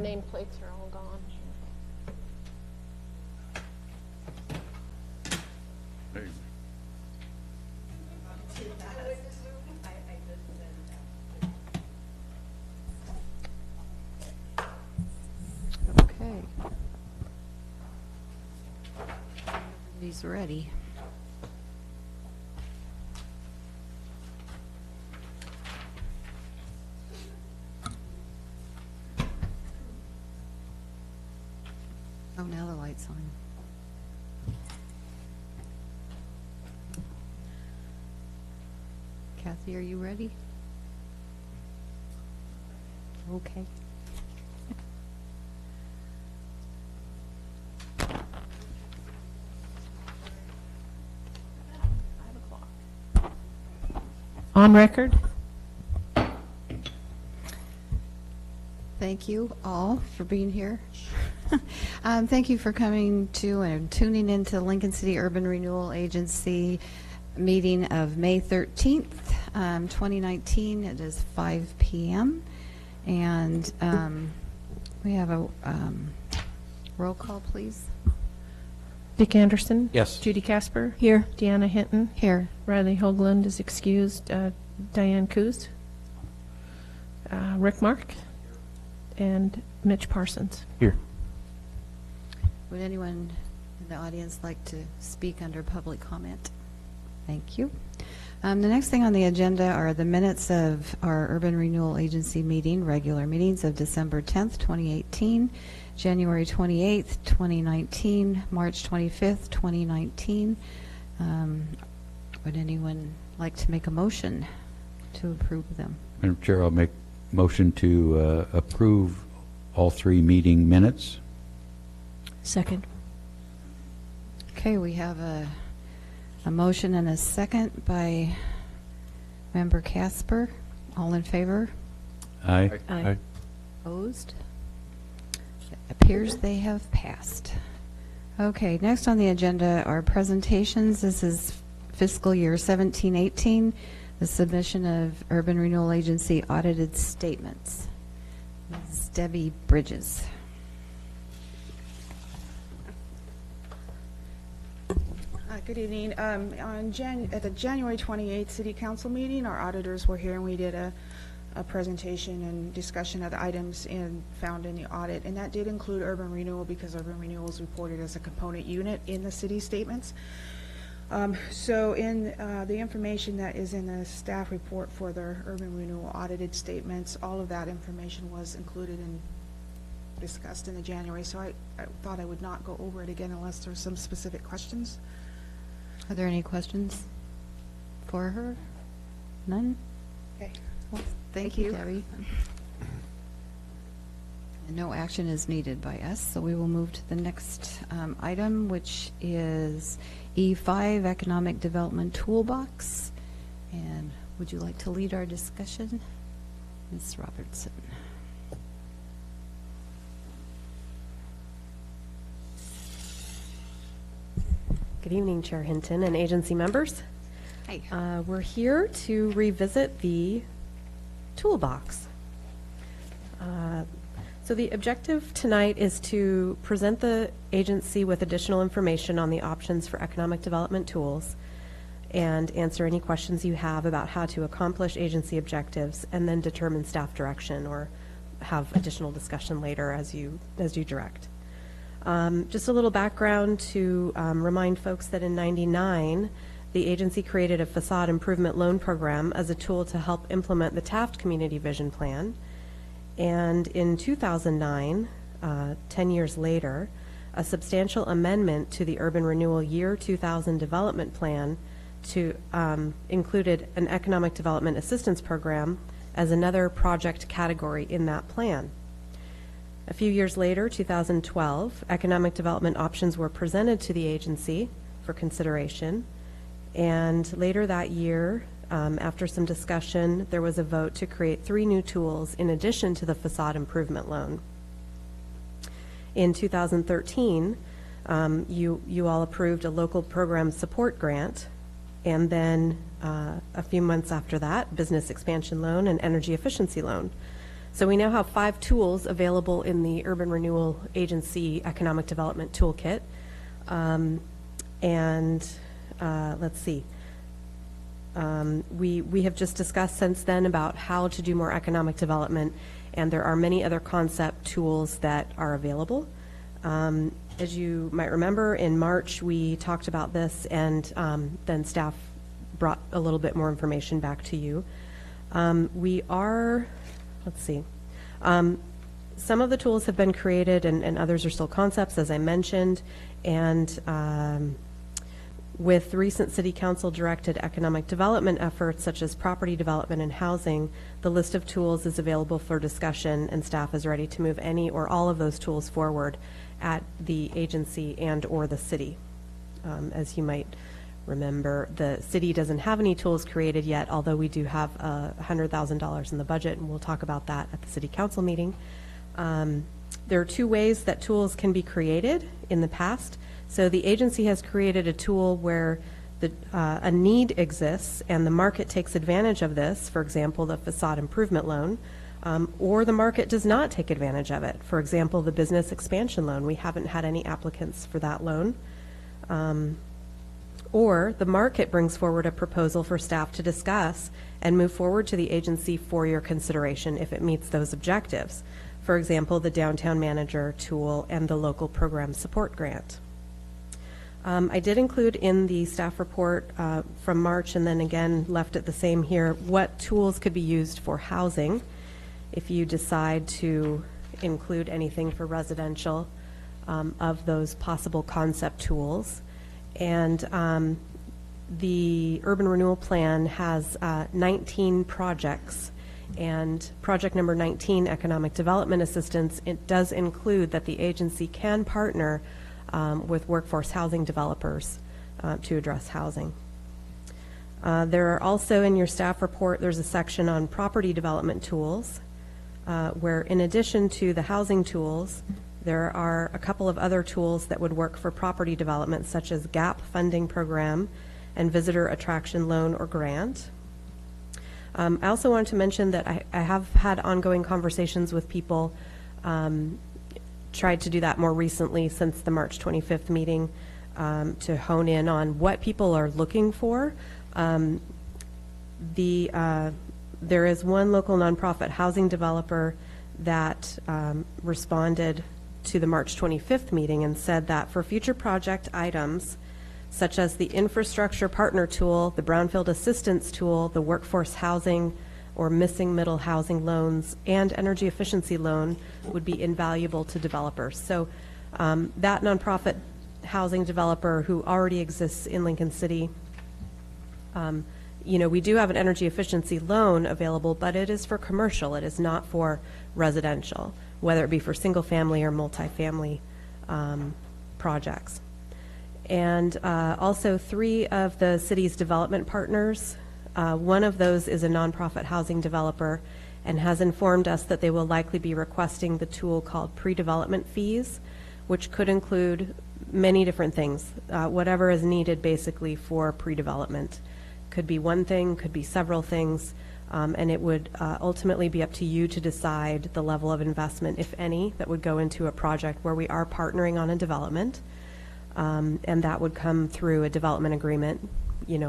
Nameplates are all gone. Hey. Okay. Everybody's ready. Oh, now the light's on. Kathy, are you ready? Okay. On record. Thank you all for being here. Thank you for coming to and tuning into Lincoln City Urban Renewal Agency meeting of May 13th, 2019. It is 5 p.m. And we have a roll call, please. Dick Anderson. Yes. Judy Casper. Here. Deanna Hinton. Here. Riley Hoagland is excused. Diane Coos. Rick Mark. And Mitch Parsons. Here. Would anyone in the audience like to speak under public comment? Thank you. The next thing on the agenda are the minutes of our Urban Renewal Agency meeting, regular meetings of December 10th, 2018, January 28th, 2019, March 25th, 2019. Would anyone like to make a motion to approve them? Madam Chair, I'll make motion to approve all three meeting minutes. Second. Okay, we have a motion and a second by Member Casper. All in favor? Aye. Aye. Opposed? It appears they have passed. Okay, next on the agenda are presentations. This is fiscal year 17-18, the submission of Urban Renewal Agency audited statements. Ms. Debbie Bridges. Good evening. At the January 28th City Council meeting, our auditors were here and we did a presentation and discussion of the items found in the audit, and that did include urban renewal because urban renewal is reported as a component unit in the city statements. So in the information that is in the staff report for the urban renewal audited statements, all of that information was included and discussed in the January, so I thought I would not go over it again unless there's some specific questions. Are there any questions for her? None? Okay. Well, thank you, Debbie. And no action is needed by us, so we will move to the next item, which is E5, Economic Development Toolbox. And would you like to lead our discussion? Ms. Robertson. Good evening, Chair Hinton and agency members. Hi. We're here to revisit the toolbox. So the objective tonight is to present the agency with additional information on the options for economic development tools and answer any questions you have about how to accomplish agency objectives, and then determine staff direction or have additional discussion later as you direct. Just a little background to remind folks that in '99, the agency created a facade improvement loan program as a tool to help implement the Taft Community Vision Plan. And in 2009, 10 years later, a substantial amendment to the Urban Renewal Year 2000 Development Plan to included an Economic Development Assistance Program as another project category in that plan. A few years later, 2012, economic development options were presented to the agency for consideration. And later that year, after some discussion, there was a vote to create 3 new tools in addition to the facade improvement loan. In 2013, you all approved a local program support grant, and then a few months after that, business expansion loan and energy efficiency loan. So we now have 5 tools available in the Urban Renewal Agency Economic Development Toolkit. Let's see. We have just discussed since then about how to do more economic development, and there are many other concept tools that are available. As you might remember, in March, we talked about this, and then staff brought a little bit more information back to you. Let's see. Some of the tools have been created, and others are still concepts, as I mentioned, and with recent City Council-directed economic development efforts, such as property development and housing, the list of tools is available for discussion, and staff is ready to move any or all of those tools forward at the agency and or the city. As you might remember, the city doesn't have any tools created yet, although we do have $100,000 in the budget, and we'll talk about that at the City Council meeting. There are 2 ways that tools can be created in the past. So the agency has created a tool where a need exists and the market takes advantage of this, for example, the facade improvement loan, or the market does not take advantage of it. For example, the business expansion loan. We haven't had any applicants for that loan. Or the market brings forward a proposal for staff to discuss and move forward to the agency for your consideration if it meets those objectives. For example, the downtown manager tool and the local program support grant. I did include in the staff report from March, and then again left it the same here, what tools could be used for housing if you decide to include anything for residential of those possible concept tools. And the Urban Renewal Plan has 19 projects, and project number 19, Economic Development Assistance, it does include that the agency can partner with workforce housing developers to address housing. There are also in your staff report, there's a section on property development tools, where in addition to the housing tools, there are a couple of other tools that would work for property development, such as GAP funding program and visitor attraction loan or grant. I also wanted to mention that I have had ongoing conversations with people, tried to do that more recently since the March 25th meeting, to hone in on what people are looking for. There is one local nonprofit housing developer that responded to the March 25th meeting and said that for future project items, such as the infrastructure partner tool, the brownfield assistance tool, the workforce housing or missing middle housing loans, and energy efficiency loan would be invaluable to developers. So that nonprofit housing developer who already exists in Lincoln City, we do have an energy efficiency loan available, but it is for commercial. It is not for residential, whether it be for single family or multifamily projects. And also 3 of the city's development partners, one of those is a nonprofit housing developer and has informed us that they will likely be requesting the tool called pre-development fees, which could include many different things, whatever is needed basically for pre-development. Could be one thing, could be several things, and it would ultimately be up to you to decide the level of investment, if any, that would go into a project where we are partnering on a development, and that would come through a development agreement,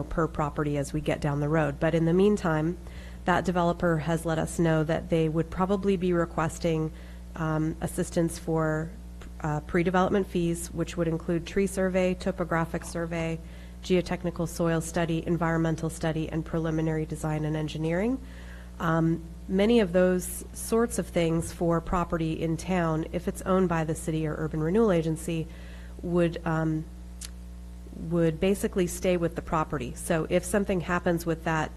per property as we get down the road. But in the meantime, that developer has let us know that they would probably be requesting assistance for pre-development fees, which would include tree survey, topographic survey, geotechnical soil study, environmental study, and preliminary design and engineering. Many of those sorts of things for property in town, if it's owned by the city or urban renewal agency, would basically stay with the property. So if something happens with that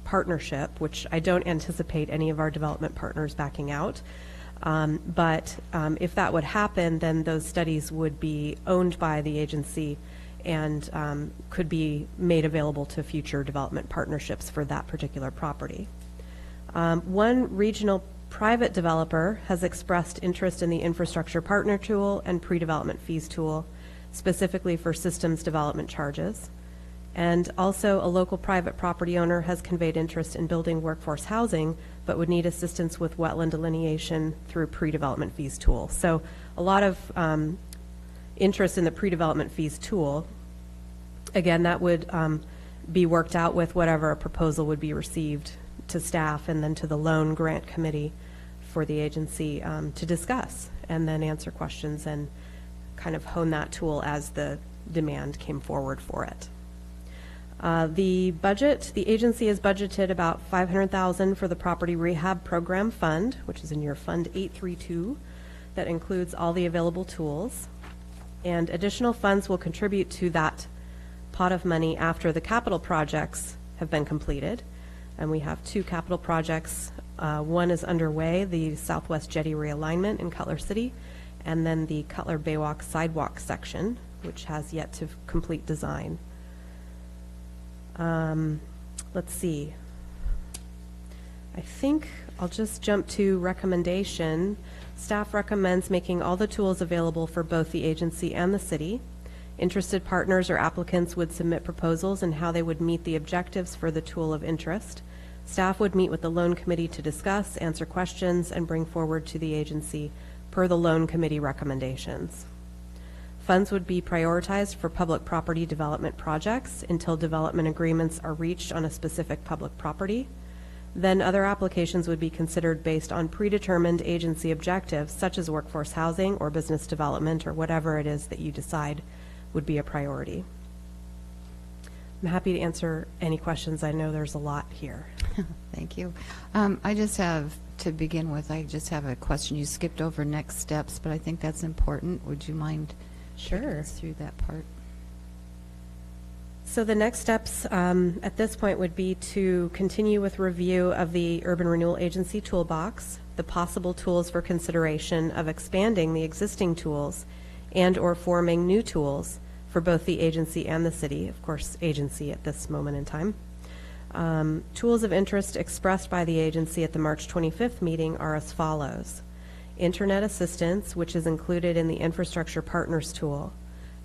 partnership, which I don't anticipate any of our development partners backing out, but if that would happen, then those studies would be owned by the agency and could be made available to future development partnerships for that particular property. One regional private developer has expressed interest in the infrastructure partner tool and pre-development fees tool, specifically for systems development charges. And also, a local private property owner has conveyed interest in building workforce housing, but would need assistance with wetland delineation through pre-development fees tool. So a lot of interest in the pre-development fees tool. Again, that would be worked out with whatever a proposal would be received to staff and then to the loan grant committee for the agency to discuss and then answer questions and kind of hone that tool as the demand came forward for it. The budget, the agency has budgeted about $500,000 for the Property Rehab Program Fund, which is in your Fund 832, that includes all the available tools. And additional funds will contribute to that pot of money after the capital projects have been completed. And we have 2 capital projects. One is underway, the Southwest Jetty realignment in Cutler City, and then the Cutler Baywalk sidewalk section, which has yet to complete design. Let's see. I think I'll just jump to recommendation. Staff recommends making all the tools available for both the agency and the city. Interested partners or applicants would submit proposals and how they would meet the objectives for the tool of interest. Staff would meet with the loan committee to discuss, answer questions, and bring forward to the agency per the loan committee recommendations. Funds would be prioritized for public property development projects until development agreements are reached on a specific public property. Then other applications would be considered based on predetermined agency objectives, such as workforce housing or business development or whatever it is that you decide would be a priority. I'm happy to answer any questions. I know there's a lot here. Thank you. I just have, to begin with, I just have a question. You skipped over next steps, but I think that's important. Would you mind taking Sure. us through that part? So the next steps at this point would be to continue with review of the Urban Renewal Agency toolbox, the possible tools for consideration of expanding the existing tools and or forming new tools for both the agency and the city, of course, agency at this moment in time. Tools of interest expressed by the agency at the March 25th meeting are as follows. Internet assistance, which is included in the Infrastructure Partners tool.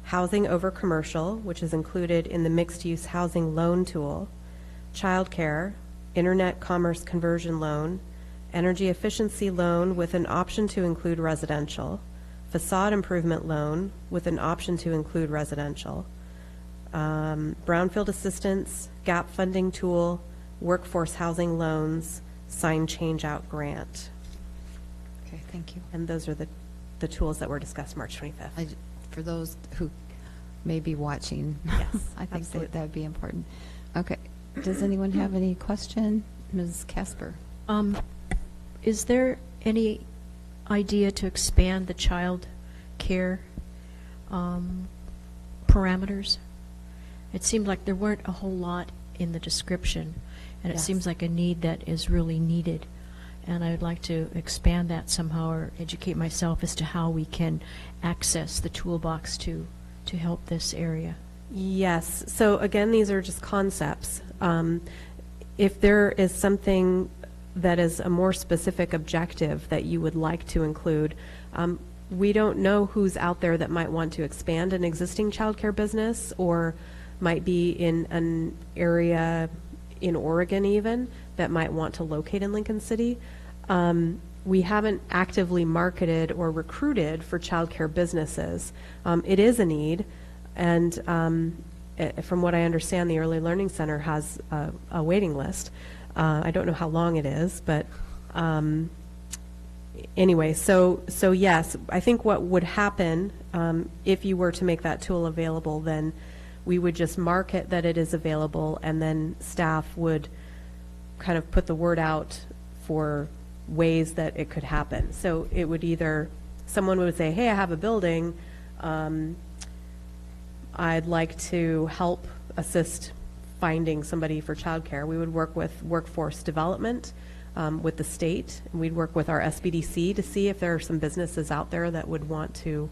Housing over commercial, which is included in the mixed-use housing loan tool. Childcare, internet commerce conversion loan, energy efficiency loan with an option to include residential, facade improvement loan with an option to include residential, brownfield assistance, gap funding tool, workforce housing loans, sign change-out grant. Okay, thank you. And those are the tools that were discussed March 25th. For those who may be watching, Yes, I think absolutely. that would be important. Okay. Does anyone have any question? Ms. Casper? Is there any idea to expand the child care parameters? It seemed like there weren't a whole lot in the description, and it Yes. seems like a need that is really needed. And I would like to expand that somehow or educate myself as to how we can access the toolbox to help this area. Yes. So again, these are just concepts. If there is something that is a more specific objective that you would like to include, we don't know who's out there that might want to expand an existing childcare business or might be in an area in Oregon even that might want to locate in Lincoln City. We haven't actively marketed or recruited for childcare businesses. It is a need, and from what I understand, the Early Learning Center has a waiting list. I don't know how long it is, but anyway, so yes, I think what would happen if you were to make that tool available, then we would just market that it is available, and then staff would kind of put the word out for ways that it could happen. So it would either, someone would say, hey, I have a building, I'd like to help assist finding somebody for childcare. We would work with workforce development with the state, and we'd work with our SBDC to see if there are some businesses out there that would want to,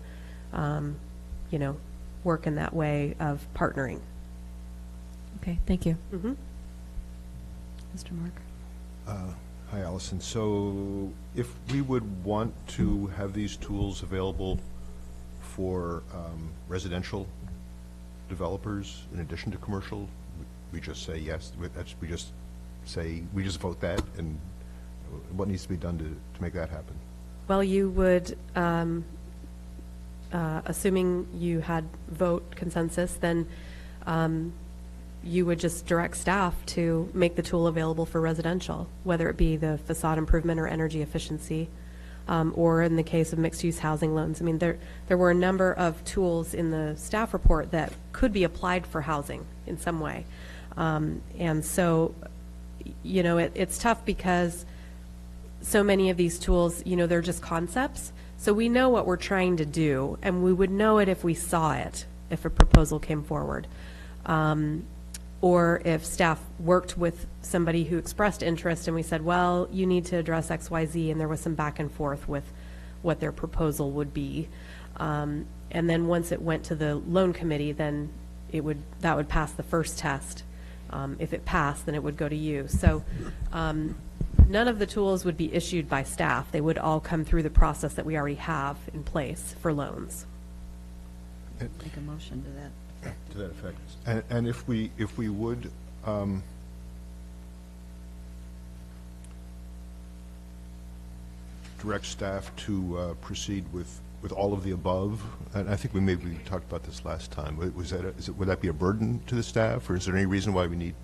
work in that way of partnering. Okay, thank you. Mm-hmm. Mr. Mark? Hi, Allison. So if we would want to have these tools available for residential developers in addition to commercial? We just say yes, we just vote that, and what needs to be done to make that happen? Well, you would, assuming you had vote consensus, then you would just direct staff to make the tool available for residential, whether it be the facade improvement or energy efficiency, or in the case of mixed-use housing loans. I mean, there were a number of tools in the staff report that could be applied for housing in some way. And so, you know, it's tough because so many of these tools, you know, they're just concepts. So we know what we're trying to do, and we would know it if we saw it, if a proposal came forward. Or if staff worked with somebody who expressed interest and we said, well, you need to address X, Y, Z, and there was some back and forth with what their proposal would be. And then once it went to the loan committee, then that would pass the first test. If it passed, then it would go to you. So none of the tools would be issued by staff. They would all come through the process that we already have in place for loans. Make a motion to that. To that effect. And if we would, direct staff to proceed with all of the above, and I think we talked about this last time. Would that be a burden to the staff, or is there any reason why is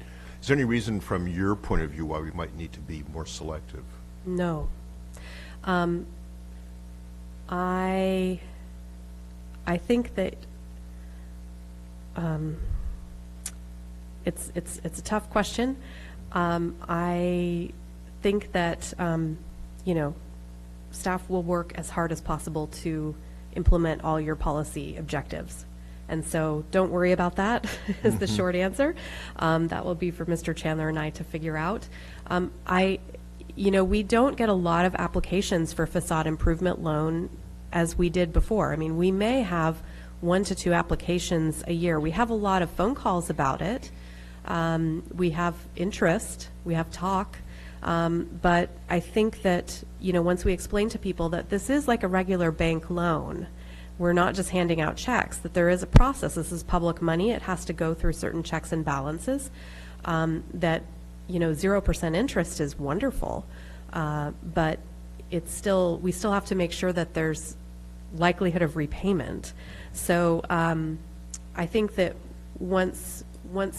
there any reason from your point of view why we might need to be more selective? No. I think that it's a tough question. I think that you know, staff will work as hard as possible to implement all your policy objectives. And so don't worry about that is the short answer. That will be for Mr. Chandler and I to figure out. You know, we don't get a lot of applications for facade improvement loan as we did before. I mean, we may have 1 to 2 applications a year. We have a lot of phone calls about it. We have interest, we have talk, but I think that, you know, once we explain to people that this is like a regular bank loan, we're not just handing out checks, that there is a process. This is public money. It has to go through certain checks and balances. That, you know, 0% interest is wonderful, but we still have to make sure that there's likelihood of repayment. So I think that once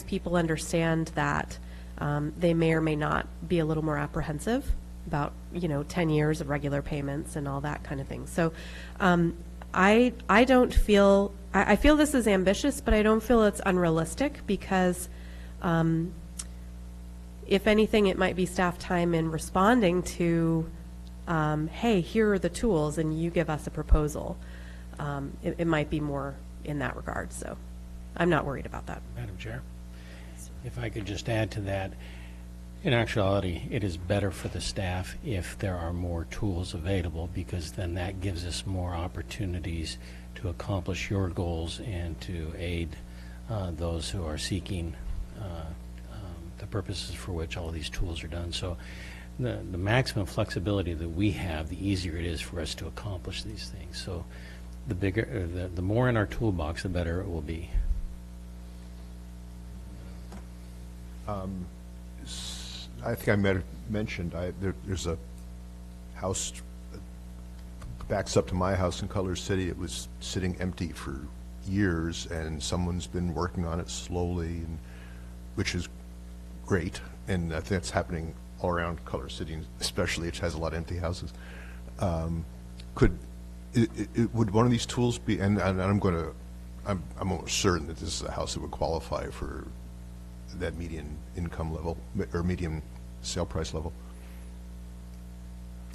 people understand that, they may or may not be a little more apprehensive about, you know, 10 years of regular payments and all that kind of thing. So I don't feel, I feel this is ambitious, but I don't feel it's unrealistic because if anything, it might be staff time in responding to, hey, here are the tools and you give us a proposal. It might be more in that regard, so I'm not worried about that. Madam Chair, if I could just add to that, in actuality, it is better for the staff if there are more tools available, because then that gives us more opportunities to accomplish your goals and to aid those who are seeking the purposes for which all of these tools are done. So the maximum flexibility that we have, the easier it is for us to accomplish these things. So the more in our toolbox, the better it will be. I think I might have mentioned, there's a house backs up to my house in Color City. It was sitting empty for years, and someone's been working on it slowly, which is great. And I think that's happening all around Color City, especially it has a lot of empty houses. Would one of these tools be? And I'm almost certain that this is a house that would qualify for that median income level or median sale price level.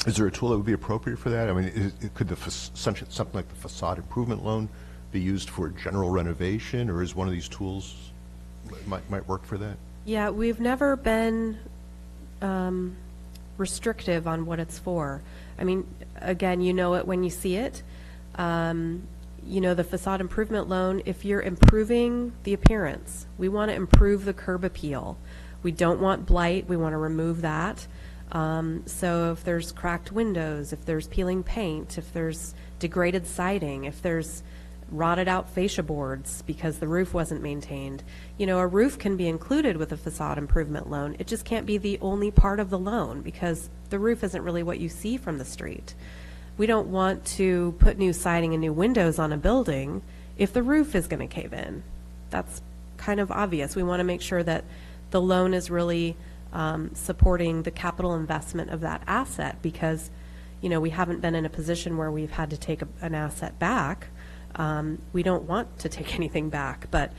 Is there a tool that would be appropriate for that? I mean, could something like the facade improvement loan be used for general renovation, or is one of these tools might work for that? Yeah, we've never been restrictive on what it's for. I mean, again, you know it when you see it. You know, the facade improvement loan, if you're improving the appearance, we want to improve the curb appeal. We don't want blight. We want to remove that. So if there's cracked windows, if there's peeling paint, if there's degraded siding, if there's rotted out fascia boards because the roof wasn't maintained. A roof can be included with a facade improvement loan. It just can't be the only part of the loan because the roof isn't really what you see from the street. We don't want to put new siding and new windows on a building if the roof is going to cave in. That's kind of obvious. We want to make sure that the loan is really supporting the capital investment of that asset because, we haven't been in a position where we've had to take an asset back. We don't want to take anything back, but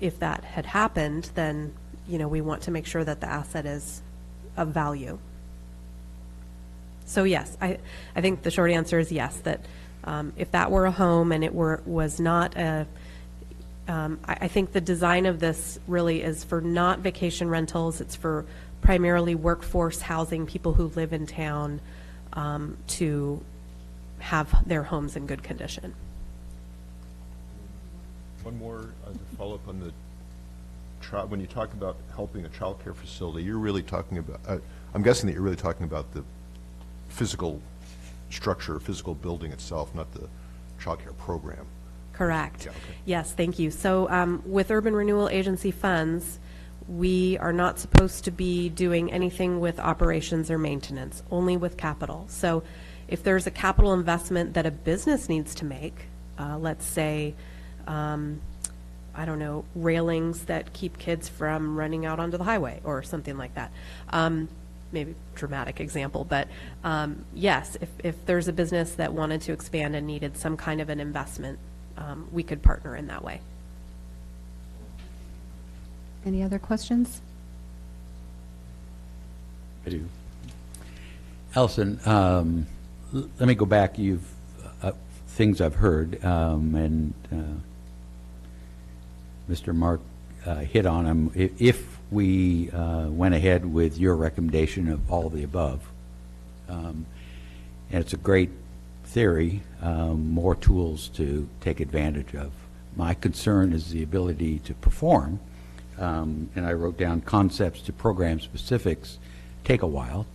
if that had happened, then, we want to make sure that the asset is of value. So yes, I think the short answer is yes, that if that were a home and it was not I think the design of this really is for not vacation rentals. It's for primarily workforce housing, people who live in town to have their homes in good condition. One more to follow up on the when you talk about helping a child care facility, you're really talking about, I'm guessing that you're really talking about the physical structure, physical building itself, not the child care program. Correct. Yeah, okay. Yes, thank you. So with Urban Renewal Agency funds, we are not supposed to be doing anything with operations or maintenance, only with capital. So if there's a capital investment that a business needs to make, let's say, I don't know, railings that keep kids from running out onto the highway or something like that. Maybe dramatic example, but yes, if there's a business that wanted to expand and needed some kind of an investment, we could partner in that way. Any other questions? I do. Allison, let me go back. You've things I've heard, and Mr. Mark hit on them. If we went ahead with your recommendation of all of the above, and it's a great theory, more tools to take advantage of. My concern is the ability to perform, and I wrote down concepts to program specifics take a while.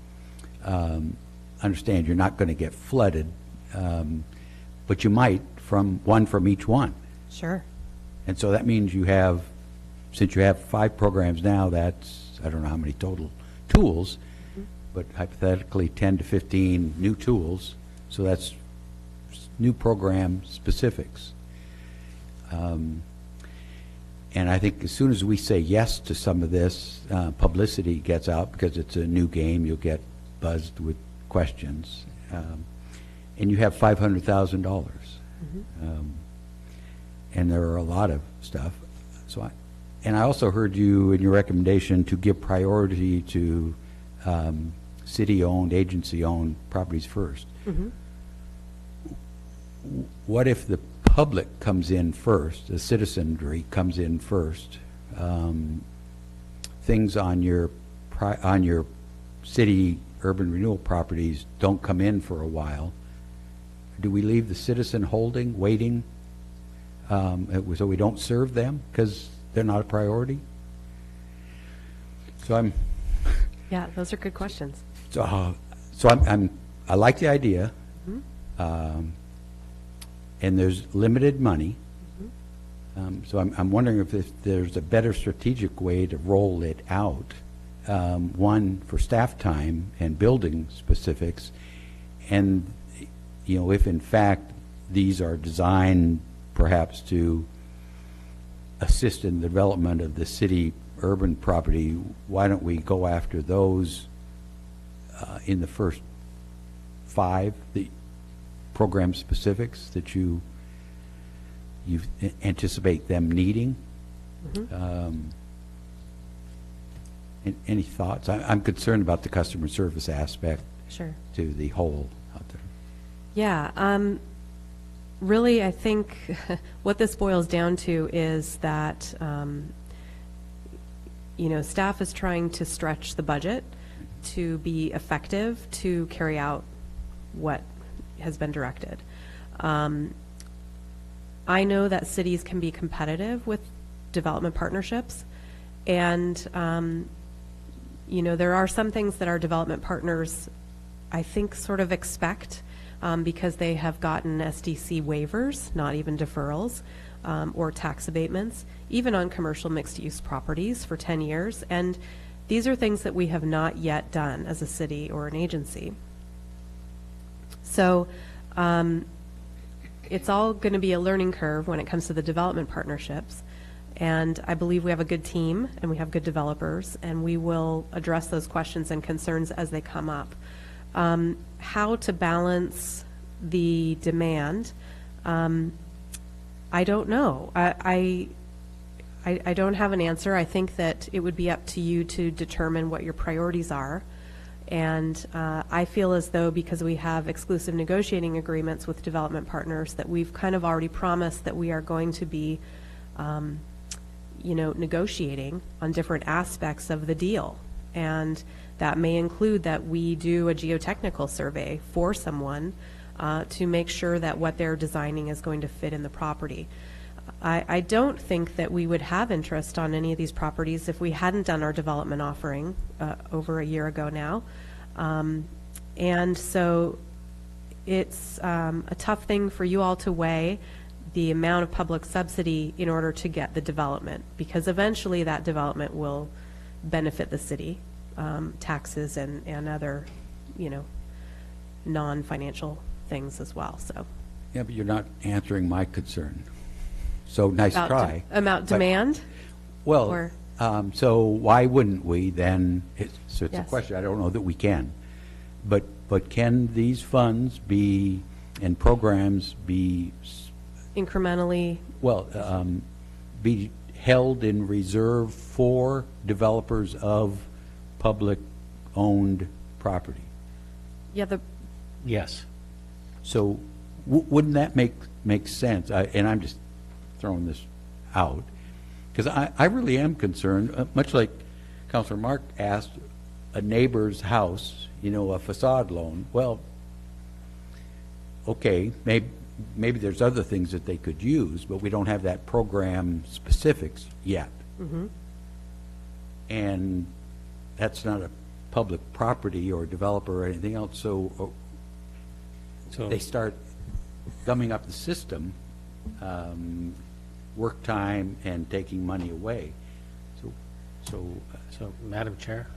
Understand you're not going to get flooded, but you might from each one. Sure. And so that means you have, since you have 5 programs now, that's, I don't know how many total tools, but hypothetically 10 to 15 new tools. So that's new program specifics. And I think as soon as we say yes to some of this, publicity gets out because it's a new game. You'll get buzzed with questions. And you have $500,000. And there are a lot of stuff. So I also heard you in your recommendation to give priority to city-owned, agency-owned properties first. What if the public comes in first, the citizenry comes in first, things on your city urban renewal properties don't come in for a while? Do we leave the citizen holding, waiting, so we don't serve them because they're not a priority? So I'm. Yeah, those are good questions. So I like the idea, and there's limited money. So I'm wondering if there's a better strategic way to roll it out. One for staff time and building specifics, and if in fact these are designed perhaps to assist in the development of the city urban property, why don't we go after those in the first 5, the program specifics that you anticipate them needing? Any thoughts? I'm concerned about the customer service aspect. Sure. To the whole out there. Yeah. Really, I think what this boils down to is that, staff is trying to stretch the budget to be effective to carry out what has been directed. I know that cities can be competitive with development partnerships, and there are some things that our development partners, I think, sort of expect, because they have gotten SDC waivers, not even deferrals, or tax abatements, even on commercial mixed-use properties for 10 years. And these are things that we have not yet done as a city or an agency. So it's all going to be a learning curve when it comes to the development partnerships. And I believe we have a good team and we have good developers, and we will address those questions and concerns as they come up. How to balance the demand, I don't know. I don't have an answer. I think that it would be up to you to determine what your priorities are. And I feel as though, because we have exclusive negotiating agreements with development partners, that we've kind of already promised that we are going to be negotiating on different aspects of the deal. And that may include that we do a geotechnical survey for someone to make sure that what they're designing is going to fit in the property. I don't think that we would have interest on any of these properties if we hadn't done our development offering over a year ago now. And so it's a tough thing for you all to weigh the amount of public subsidy in order to get the development, because eventually that development will benefit the city, taxes and other, non-financial things as well. So. Yeah, but you're not answering my concern. So nice try. About demand? Well, or? So why wouldn't we then? So it's Yes. a question. I don't know that we can. But can these funds be, and programs be, Incrementally? well, be held in reserve for developers of public-owned property? Yeah, Yes. So wouldn't that make sense? And I'm just throwing this out, because I really am concerned, much like Councilor Mark asked, a neighbor's house, a facade loan. Well, okay, maybe there's other things that they could use, but we don't have that program specifics yet. mm-hmm. And that's not a public property or developer or anything else, so they start gumming up the system, work time and taking money away. So, Madam Chair,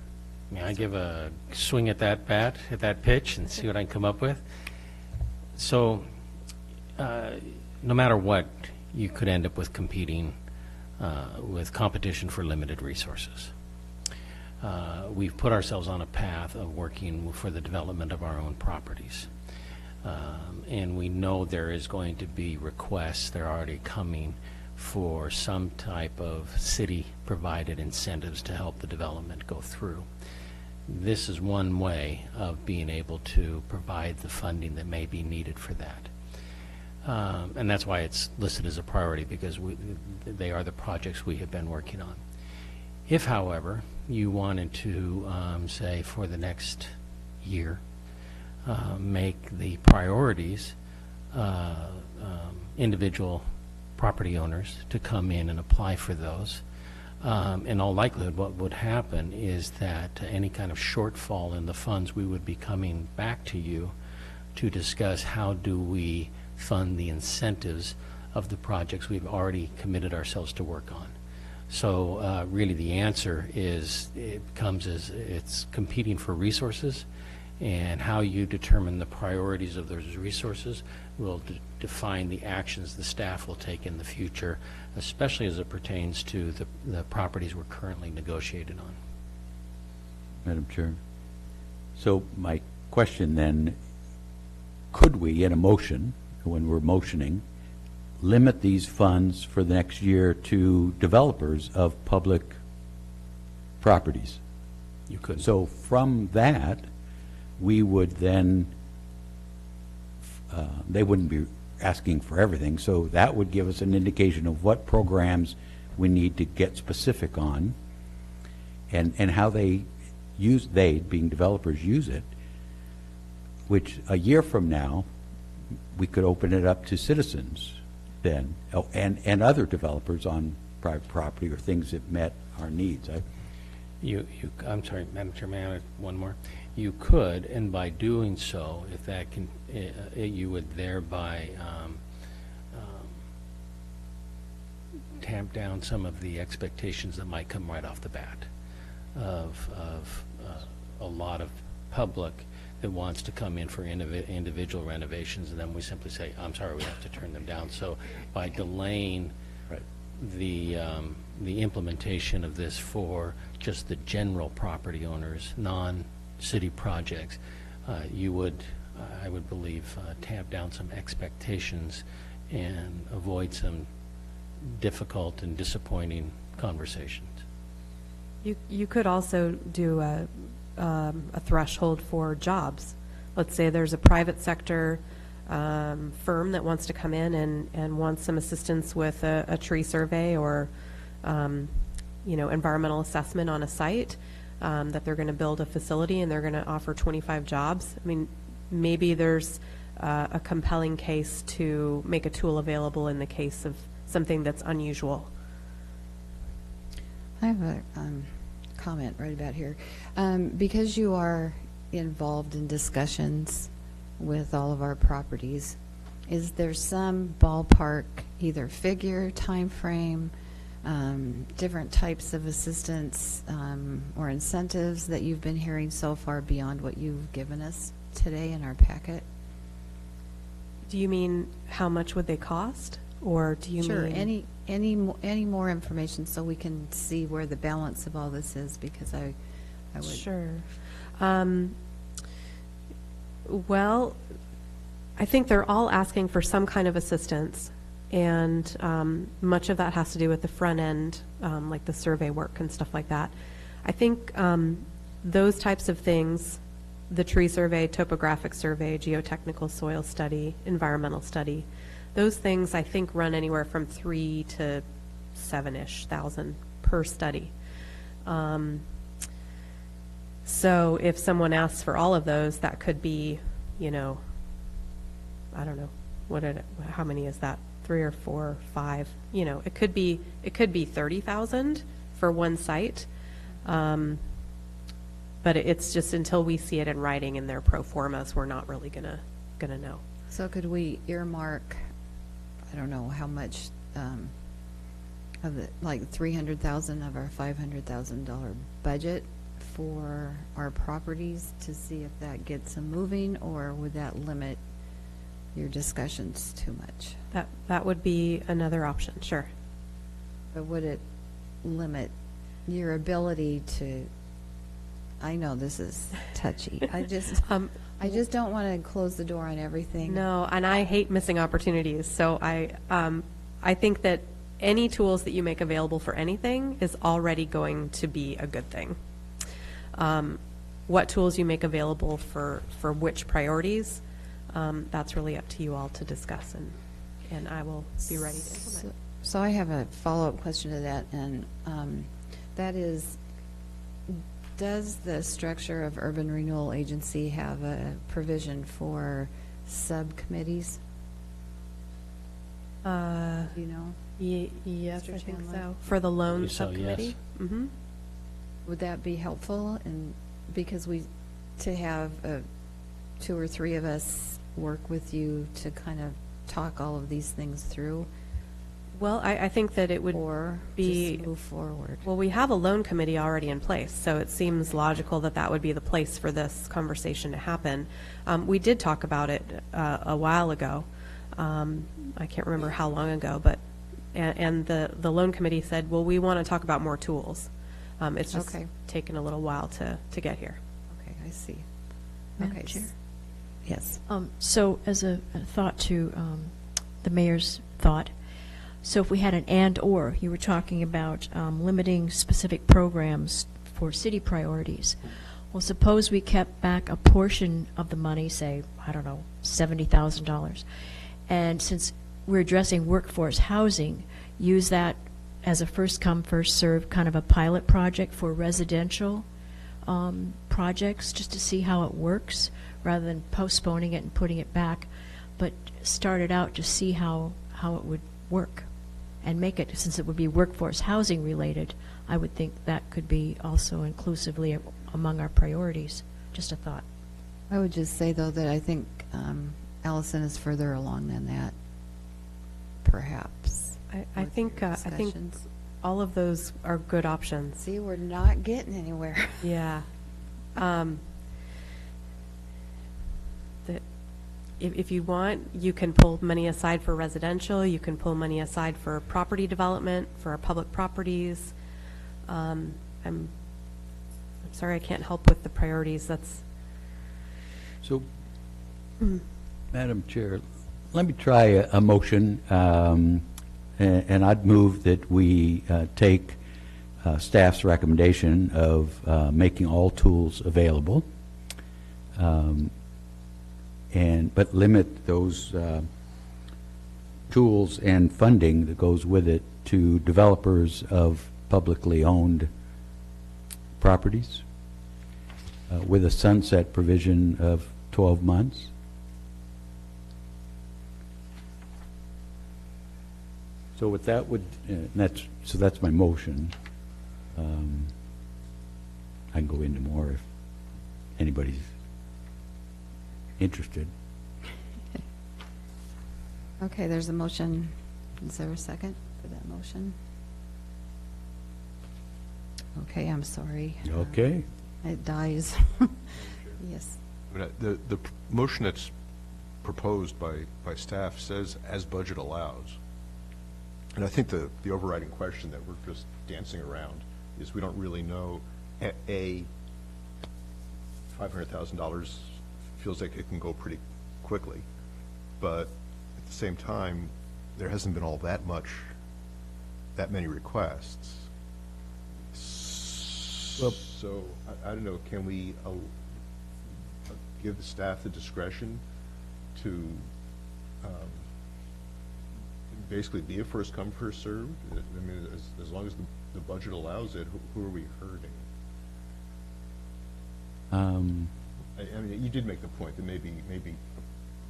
may I give a swing at that bat, at that pitch, and see what I can come up with? So, no matter what, you could end up with competing, with competition for limited resources. We've put ourselves on a path of working for the development of our own properties. And we know there is going to be requests, they're already coming, for some type of city-provided incentives to help the development go through. This is one way of being able to provide the funding that may be needed for that. And that's why it's listed as a priority, because they are the projects we have been working on. If, however, you wanted to, say, for the next year, make the priorities individual property owners to come in and apply for those. In all likelihood, what would happen is that any kind of shortfall in the funds, we would be coming back to you to discuss how do we fund the incentives of the projects we've already committed ourselves to work on. So really the answer is, it comes as it's competing for resources, and how you determine the priorities of those resources will define the actions the staff will take in the future, especially as it pertains to the properties we're currently negotiating on. Madam Chair. So my question then, could we, in a motion, when we're motioning, limit these funds for the next year to developers of public properties? You could. So from that, we would then, they wouldn't be asking for everything, so that would give us an indication of what programs we need to get specific on, and how they being developers, use it, which a year from now, we could open it up to citizens then, and other developers on private property or things that met our needs. I'm sorry, Madam Chair, may I add one more? you could, and by doing so, if that can, you would thereby tamp down some of the expectations that might come right off the bat of a lot of public that wants to come in for individual renovations, and then we simply say, I'm sorry, we have to turn them down. So by delaying the implementation of this for just the general property owners, non-city projects, you would, I would believe, tamp down some expectations and avoid some difficult and disappointing conversations. You could also do a threshold for jobs. Let's say there's a private sector firm that wants to come in and wants some assistance with a tree survey or environmental assessment on a site, that they're going to build a facility and they're going to offer 25 jobs. I mean, maybe there's a compelling case to make a tool available in the case of something that's unusual. I have a comment right about here. Because you are involved in discussions with all of our properties, is there some ballpark, either figure, time frame, different types of assistance or incentives that you've been hearing so far beyond what you've given us today in our packet? Do you mean how much would they cost? Or do you mean? Any more information so we can see where the balance of all this is, because I would. Sure. Well, I think they're all asking for some kind of assistance, and much of that has to do with the front end, like the survey work and stuff like that. I think those types of things, the tree survey, topographic survey, geotechnical soil study, environmental study, those things I think run anywhere from $3,000 to $7,000 per study. So if someone asks for all of those, that could be, I don't know, how many is that? 3 or 4 or 5? It could be $30,000 for one site. But it's just until we see it in writing in their pro formas, we're not really gonna know. So could we earmark, I don't know how much of the, like 300,000 of our $500,000 budget for our properties to see if that gets them moving, or would that limit your discussions too much? That would be another option, sure. But would it limit your ability to, I know this is touchy, I just don't want to close the door on everything. No, and I hate missing opportunities. So I think that any tools that you make available for anything is already going to be a good thing. What tools you make available for which priorities, that's really up to you all to discuss, and I will be ready to implement. So I have a follow-up question to that, and that is, does the structure of Urban Renewal Agency have a provision for subcommittees? Do you know? Yes, Mr. I think Chandler? so. For the loan So, yes. subcommittee? Mm-hmm. Would that be helpful? And because to have 2 or 3 of us work with you to kind of talk all of these things through, Well, I think that it would or be just move forward? Well, we have a loan committee already in place, so it seems logical that that would be the place for this conversation to happen. We did talk about it a while ago. I can't remember how long ago, but and the loan committee said, well, we want to talk about more tools. It's just Okay. taken a little while to get here. Okay, I see. Madam Okay. Chair? Yes. So as a thought to the mayor's thought, so if we had an and/or, you were talking about limiting specific programs for city priorities. Well, suppose we kept back a portion of the money, say, I don't know, $70,000. And since we're addressing workforce housing, use that as a first-come, first-served kind of a pilot project for residential projects, just to see how it works, rather than postponing it and putting it back, but start it out to see how it would work. And make it, since it would be workforce housing related, I would think that could be also inclusively among our priorities. Just a thought. I would just say, though, that I think Allison is further along than that, perhaps. I with think, your I think discussions. all of those are good options. See, we're not getting anywhere. Yeah. If you want, you can pull money aside for residential, you can pull money aside for property development, for our public properties. I'm sorry I can't help with the priorities, that's, So, Madam Chair, let me try a motion, and I'd move that we take staff's recommendation of making all tools available, but limit those tools and funding that goes with it to developers of publicly owned properties, with a sunset provision of 12 months. So with that would, that's my motion. I can go into more if anybody's interested. Okay, there's a motion. Is there a second for that motion? Okay, I'm sorry. Okay. It dies. Yes. The motion that's proposed by staff says, as budget allows. And I think the overriding question that we're just dancing around is we don't really know, A, $500,000 feels like it can go pretty quickly, but at the same time, there hasn't been all that many requests. So, I don't know, can we give the staff the discretion to basically be a first come, first served? I mean, as long as the budget allows it, who are we hurting? I mean, you did make the point that maybe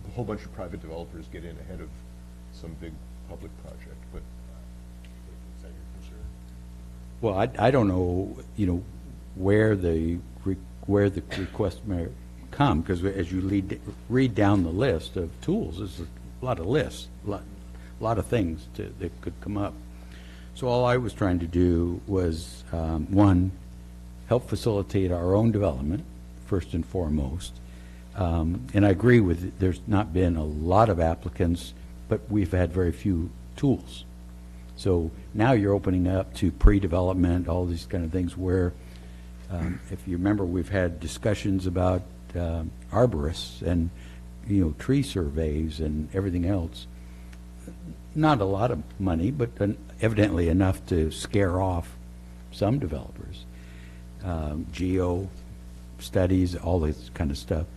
a whole bunch of private developers get in ahead of some big public project, but is that your concern? Well, I don't know, where the request may come, because as you read down the list of tools, there's a lot of lists, a lot of things that could come up. So all I was trying to do was, one, help facilitate our own development, first and foremost. And I agree with, there's not been a lot of applicants, but we've had very few tools. So now you're opening up to pre-development, all these kind of things where, if you remember, we've had discussions about arborists and, tree surveys and everything else. Not a lot of money, but evidently enough to scare off some developers. Geo studies, all this kind of stuff.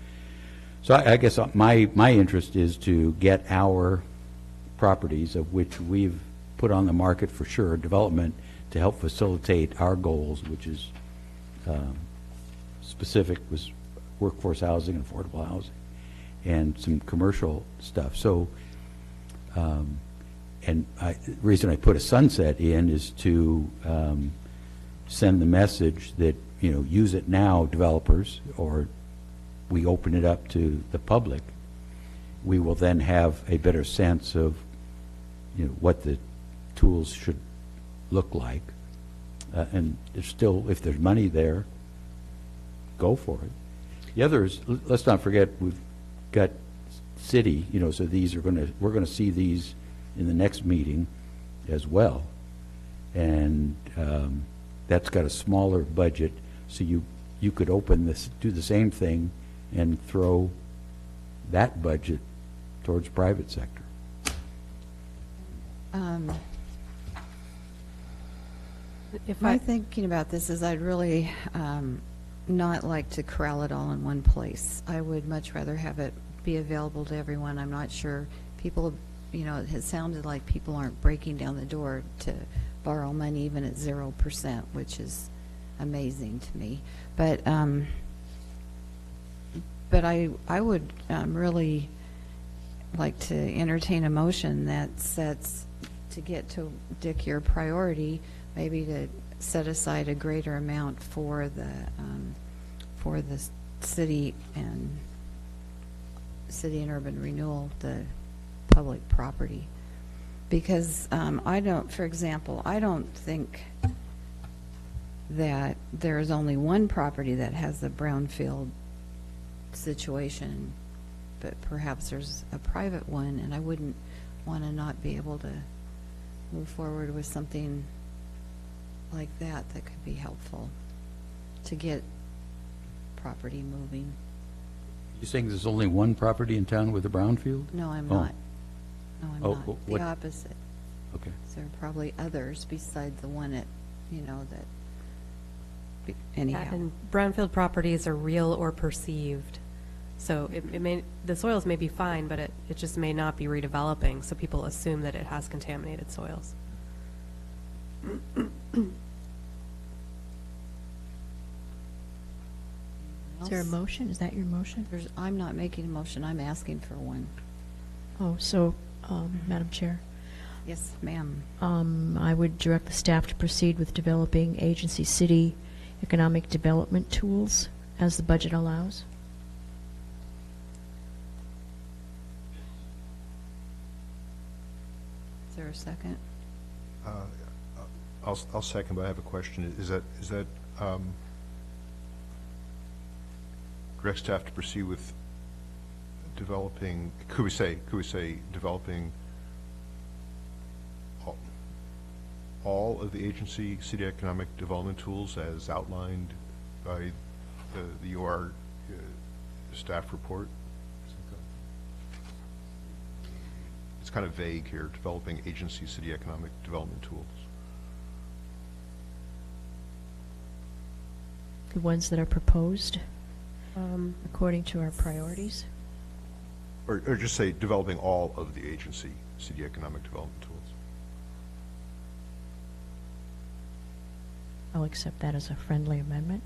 So I guess my interest is to get our properties, of which we've put on the market for sure, development, to help facilitate our goals, which is specific was workforce housing and affordable housing, and some commercial stuff. So, and the reason I put a sunset in is to send the message that, use it now, developers, or we open it up to the public. We will then have a better sense of, what the tools should look like. And there's still, if there's money there, go for it. The others, let's not forget, we've got city, so these are we're going to see these in the next meeting as well. And that's got a smaller budget, so you could open this, do the same thing, and throw that budget towards private sector. My thinking about this is I'd really not like to corral it all in one place. I would much rather have it be available to everyone. I'm not sure people, it has sounded like people aren't breaking down the door to borrow money even at 0%, which is amazing to me. But I would really like to entertain a motion that sets, to get to, Dick, your priority, maybe to set aside a greater amount for the city and urban renewal, the public property. Because I don't, for example, I don't think that there is only one property that has the brownfield situation, but perhaps there's a private one, and I wouldn't want to not be able to move forward with something like that that could be helpful to get property moving. You saying there's only one property in town with a brownfield? No, I'm Oh. not. No, I'm Oh, not. what- The opposite. Okay. There are probably others besides the one that, that, Yeah, anyhow. and brownfield properties are real or perceived. So the soils may be fine, but it just may not be redeveloping, so people assume that it has contaminated soils. Is there a motion? Is that your motion? I'm not making a motion, I'm asking for one. Oh, so, Madam Chair, Yes, ma'am. I would direct the staff to proceed with developing agency city economic development tools as the budget allows. Is there a second? I'll second, but I have a question. Is that direct staff to proceed with developing, could we say developing all of the agency city economic development tools as outlined by the UR staff report? It's kind of vague here, developing agency city economic development tools. The ones that are proposed according to our priorities. Or just say developing all of the agency city economic development tools. I'll accept that as a friendly amendment.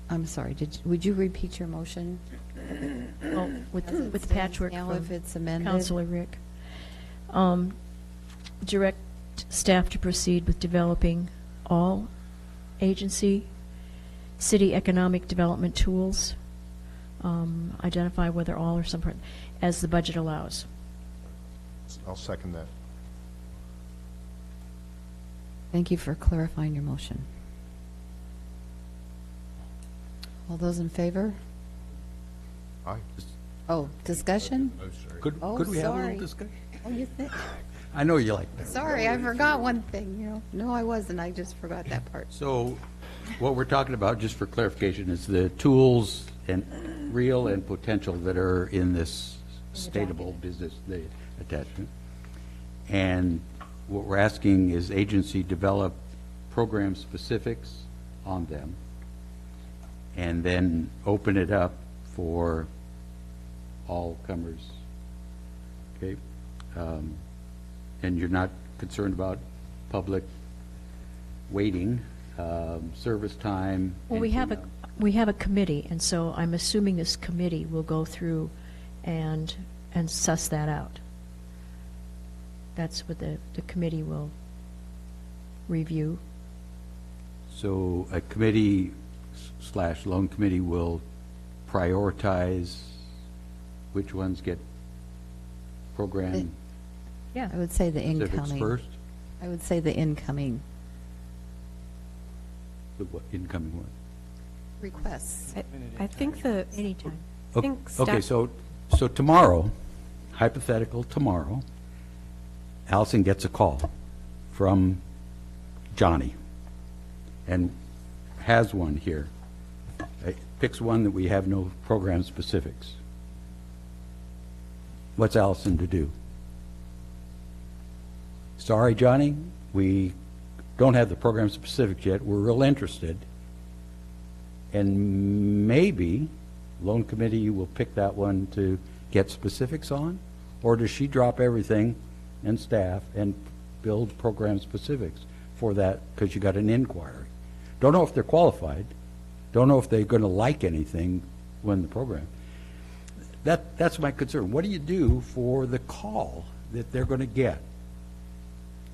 I'm sorry, would you repeat your motion? Well, with As it the stands patchwork now, from if it's amended? Councilor Rick. Direct staff to proceed with developing all agency city economic development tools. Identify whether all or some part, as the budget allows. I'll second that. Thank you for clarifying your motion. All those in favor? Aye. Oh, discussion? Could Oh, we have a sorry. little discussion? Oh, you think? I know you like that. Sorry, I forgot one thing, No, I wasn't, I just forgot that part. So what we're talking about, just for clarification, is the tools and real and potential that are in this stateable business, the attachment. And what we're asking is agency develop program specifics on them and then open it up for all comers. Okay? And you're not concerned about public waiting, service time? Well, we have anything a committee, and so I'm assuming this committee will go through and suss that out. That's what the committee will review. So a committee / loan committee will prioritize which ones get program Yeah. I would say the specifics incoming. first? I would say the incoming The what, incoming one? requests. I think Anytime. I think Okay, staff- so tomorrow, hypothetical tomorrow, Allison gets a call from Johnny and has one here. Picks one that we have no program specifics. What's Allison to do? Sorry, Johnny, we don't have the program specifics yet. We're real interested. And maybe loan committee will pick that one to get specifics on? Or does she drop everything and staff and build program specifics for that because you got an inquiry? Don't know if they're qualified. Don't know if they're going to like anything when the program. That's my concern. What do you do for the call that they're going to get?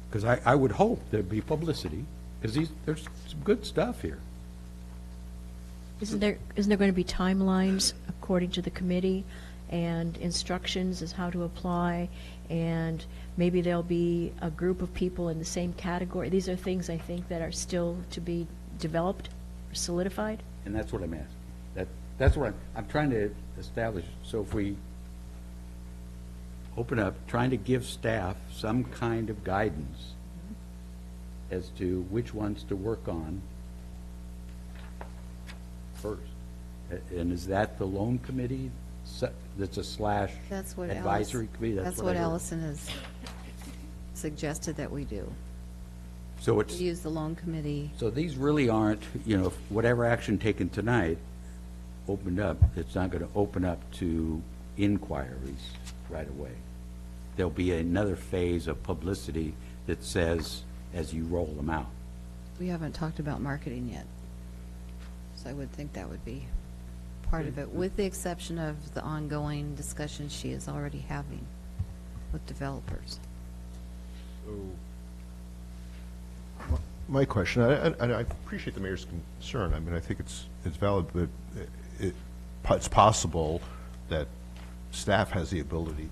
Because I would hope there'd be publicity Because there's some good stuff here. Isn't there going to be timelines according to the committee and instructions as how to apply? And maybe there'll be a group of people in the same category. These are things I think that are still to be developed, or solidified. And that's what I'm asking. That's what I'm trying to establish. So if we open up, trying to give staff some kind of guidance as to which ones to work on first. And is that the loan committee? That's a slash That's what advisory committee? That's I what heard. Allison has suggested that we do. So We it's, use the loan committee. so these really aren't, whatever action taken tonight opened up, it's not going to open up to inquiries right away. There'll be another phase of publicity that says, as you roll them out. We haven't talked about marketing yet. So I would think that would be part of it, with the exception of the ongoing discussion she is already having with developers. My question, and I appreciate the mayor's concern. I mean, I think it's valid, but it's possible that staff has the ability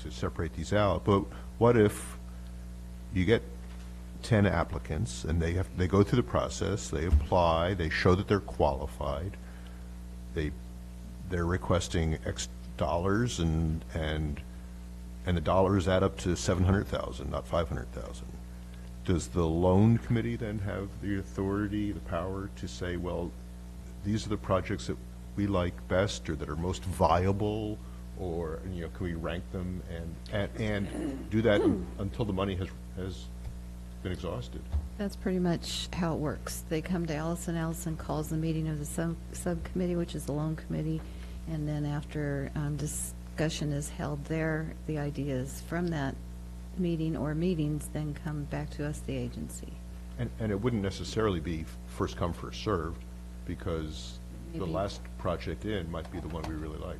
to separate these out. But what if you get 10 applicants and they go through the process, they apply, they show that they're qualified, they're requesting X dollars, and the dollars add up to 700,000, not 500,000. Does the loan committee then have the authority, the power to say, well, these are the projects that we like best or that are most viable, or, can we rank them and do that until the money has been exhausted? That's pretty much how it works. They come to Allison. Allison calls the meeting of the subcommittee, which is the loan committee, and then after discussion is held there, the ideas from that meeting or meetings then come back to us, the agency. And it wouldn't necessarily be first come, first served, because the Maybe. last project in might be the one we really like.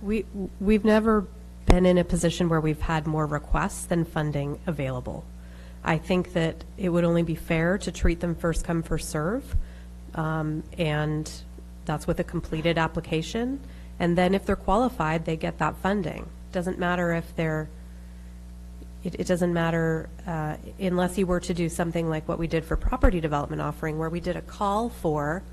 We've never been in a position where we've had more requests than funding available. I think that it would only be fair to treat them first come, first serve, and that's with a completed application. And then if they're qualified, they get that funding. Doesn't matter if they're, it doesn't matter unless you were to do something like what we did for property development offering, where we did a call for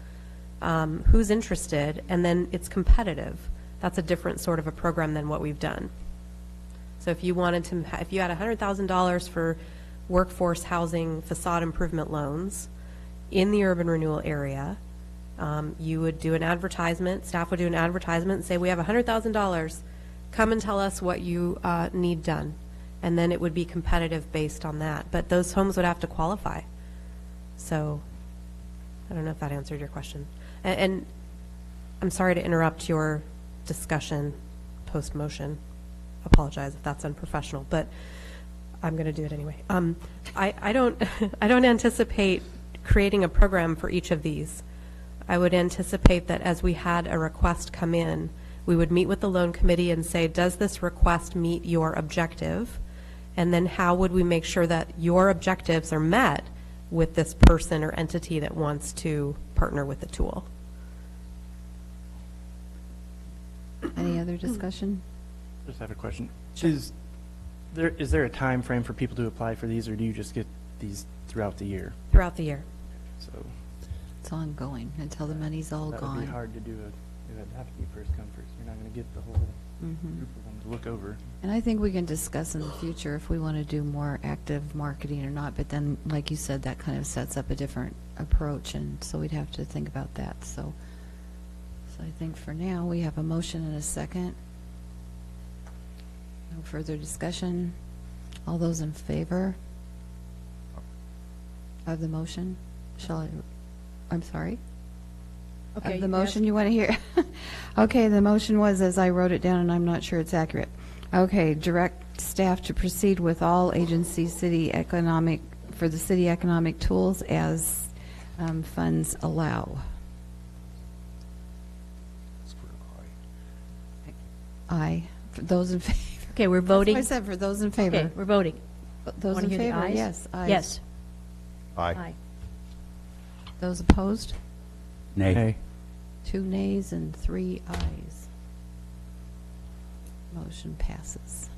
who's interested, and then it's competitive. That's a different sort of a program than what we've done. So if you wanted to, if you had $100,000 for workforce housing facade improvement loans in the urban renewal area, you would do an advertisement, staff would do an advertisement and say, we have $100,000, come and tell us what you need done. And then it would be competitive based on that. But those homes would have to qualify. So I don't know if that answered your question. And I'm sorry to interrupt your discussion post-motion. Apologize if that's unprofessional, but I'm going to do it anyway. I don't anticipate creating a program for each of these. I would anticipate that as we had a request come in, we would meet with the loan committee and say, does this request meet your objective? And then how would we make sure that your objectives are met with this person or entity that wants to partner with the tool? Any other discussion? Just have a question. Sure. Is there a time frame for people to apply for these, or do you just get these throughout the year? Throughout the year. So It's ongoing until the money's all that would be gone. hard to do. It would have to be first come, first. You're not going to get the whole Mhm. group of them to look over. And I think we can discuss in the future if we want to do more active marketing or not, but then, like you said, that kind of sets up a different approach, and so we'd have to think about that. So I think for now, we have a motion and a second. No further discussion. All those in favor of the motion? I'm sorry? Okay, Of the you motion you want to hear? Okay, the motion was, as I wrote it down, and I'm not sure it's accurate. Okay, direct staff to proceed with all agency for the city economic tools as funds allow. That's for an Aye. For those in favor. Okay, we're voting. That's what I said, for those in favor. Okay, we're voting. Those Want in to hear the favor? ayes? Yes. Ayes. Yes. Aye. Those opposed? Nay. 2 nays and 3 ayes. Motion passes.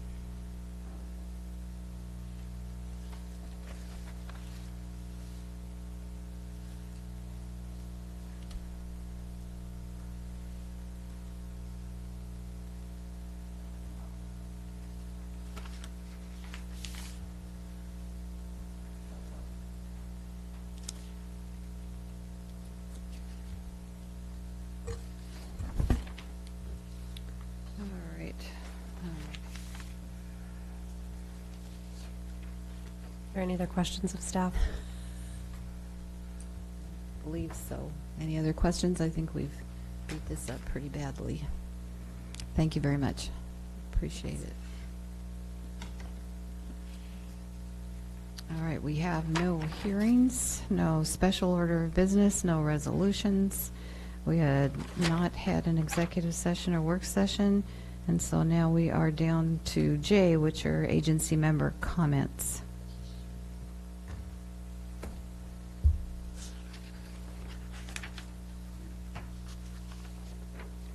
All right. Are there any other questions of staff? Believe so. Any other questions? I think we've beat this up pretty badly. Thank you very much. Appreciate it. All right, we have no hearings, no special order of business, no resolutions. We had not had an executive session or work session, and so now we are down to J, which are agency member comments.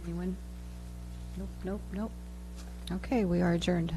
Anyone? Nope, nope, nope. Okay, we are adjourned.